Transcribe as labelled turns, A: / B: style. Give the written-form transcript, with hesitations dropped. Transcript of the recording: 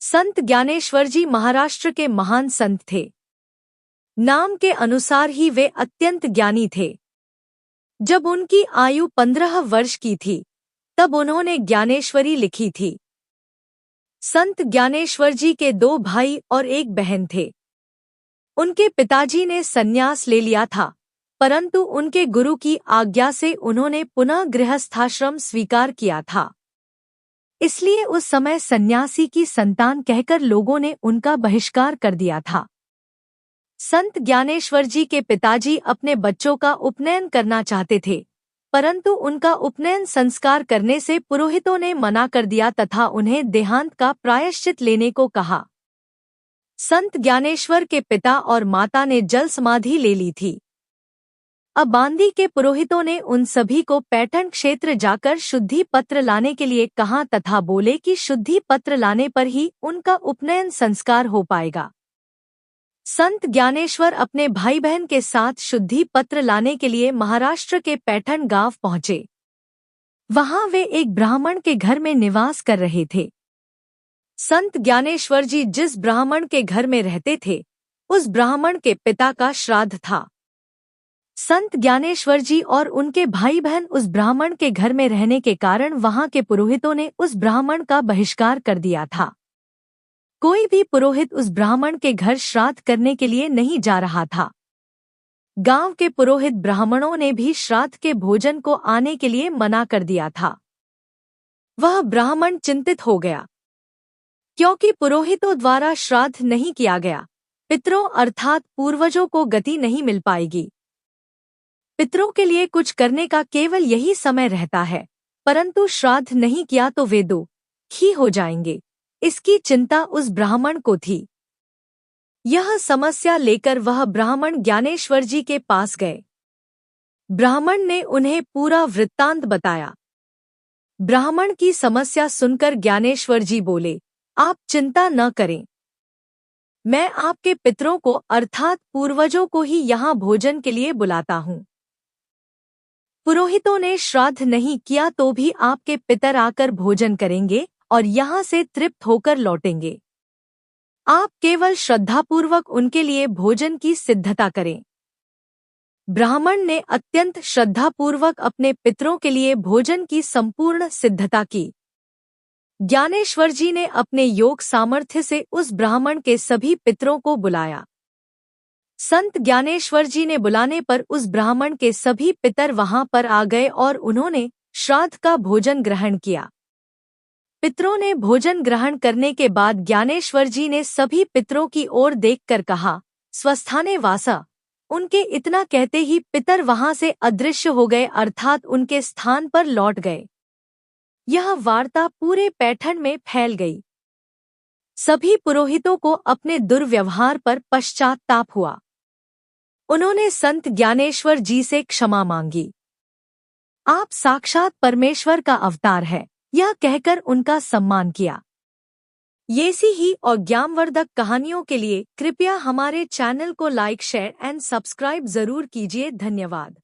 A: संत ज्ञानेश्वर जी महाराष्ट्र के महान संत थे। नाम के अनुसार ही वे अत्यंत ज्ञानी थे। जब उनकी आयु 15 वर्ष की थी तब उन्होंने ज्ञानेश्वरी लिखी थी। संत ज्ञानेश्वर जी के 2 भाई और 1 बहन थे। उनके पिताजी ने संन्यास ले लिया था, परंतु उनके गुरु की आज्ञा से उन्होंने पुनः गृहस्थाश्रम स्वीकार किया था। इसलिए उस समय सन्यासी की संतान कहकर लोगों ने उनका बहिष्कार कर दिया था। संत ज्ञानेश्वर जी के पिताजी अपने बच्चों का उपनयन करना चाहते थे, परंतु उनका उपनयन संस्कार करने से पुरोहितों ने मना कर दिया तथा उन्हें देहांत का प्रायश्चित लेने को कहा। संत ज्ञानेश्वर के पिता और माता ने जल समाधि ले ली थी। अब बांदी के पुरोहितों ने उन सभी को पैठण क्षेत्र जाकर शुद्धि पत्र लाने के लिए कहा तथा बोले कि शुद्धि पत्र लाने पर ही उनका उपनयन संस्कार हो पाएगा। संत ज्ञानेश्वर अपने भाई बहन के साथ शुद्धि पत्र लाने के लिए महाराष्ट्र के पैठण गांव पहुंचे। वहां वे एक ब्राह्मण के घर में निवास कर रहे थे। संत ज्ञानेश्वर जी जिस ब्राह्मण के घर में रहते थे, उस ब्राह्मण के पिता का श्राद्ध था। संत ज्ञानेश्वर जी और उनके भाई बहन उस ब्राह्मण के घर में रहने के कारण वहां के पुरोहितों ने उस ब्राह्मण का बहिष्कार कर दिया था। कोई भी पुरोहित उस ब्राह्मण के घर श्राद्ध करने के लिए नहीं जा रहा था। गांव के पुरोहित ब्राह्मणों ने भी श्राद्ध के भोजन को आने के लिए मना कर दिया था। वह ब्राह्मण चिंतित हो गया, क्योंकि पुरोहितों द्वारा श्राद्ध नहीं किया गया, पितरों अर्थात पूर्वजों को गति नहीं मिल पाएगी। पितरों के लिए कुछ करने का केवल यही समय रहता है, परंतु श्राद्ध नहीं किया तो वे दुखी हो जाएंगे। इसकी चिंता उस ब्राह्मण को थी। यह समस्या लेकर वह ब्राह्मण ज्ञानेश्वर जी के पास गए। ब्राह्मण ने उन्हें पूरा वृत्तांत बताया। ब्राह्मण की समस्या सुनकर ज्ञानेश्वर जी बोले, आप चिंता न करें, मैं आपके पितरों को अर्थात पूर्वजों को ही यहाँ भोजन के लिए बुलाता हूँ। पुरोहितों ने श्राद्ध नहीं किया तो भी आपके पितर आकर भोजन करेंगे और यहाँ से तृप्त होकर लौटेंगे। आप केवल श्रद्धापूर्वक उनके लिए भोजन की सिद्धता करें। ब्राह्मण ने अत्यंत श्रद्धापूर्वक अपने पितरों के लिए भोजन की संपूर्ण सिद्धता की। ज्ञानेश्वर जी ने अपने योग सामर्थ्य से उस ब्राह्मण के सभी पितरों को बुलाया। संत ज्ञानेश्वर जी ने बुलाने पर उस ब्राह्मण के सभी पितर वहां पर आ गए और उन्होंने श्राद्ध का भोजन ग्रहण किया। पितरों ने भोजन ग्रहण करने के बाद ज्ञानेश्वर जी ने सभी पितरों की ओर देखकर कहा, स्वस्थाने वासा। उनके इतना कहते ही पितर वहां से अदृश्य हो गए अर्थात उनके स्थान पर लौट गए। यह वार्ता पूरे पैठण में फैल गई। सभी पुरोहितों को अपने दुर्व्यवहार पर पश्चाताप हुआ। उन्होंने संत ज्ञानेश्वर जी से क्षमा मांगी। आप साक्षात परमेश्वर का अवतार है, यह कहकर उनका सम्मान किया। ऐसी ही और ज्ञानवर्धक कहानियों के लिए कृपया हमारे चैनल को लाइक, शेयर एंड सब्सक्राइब जरूर कीजिए। धन्यवाद।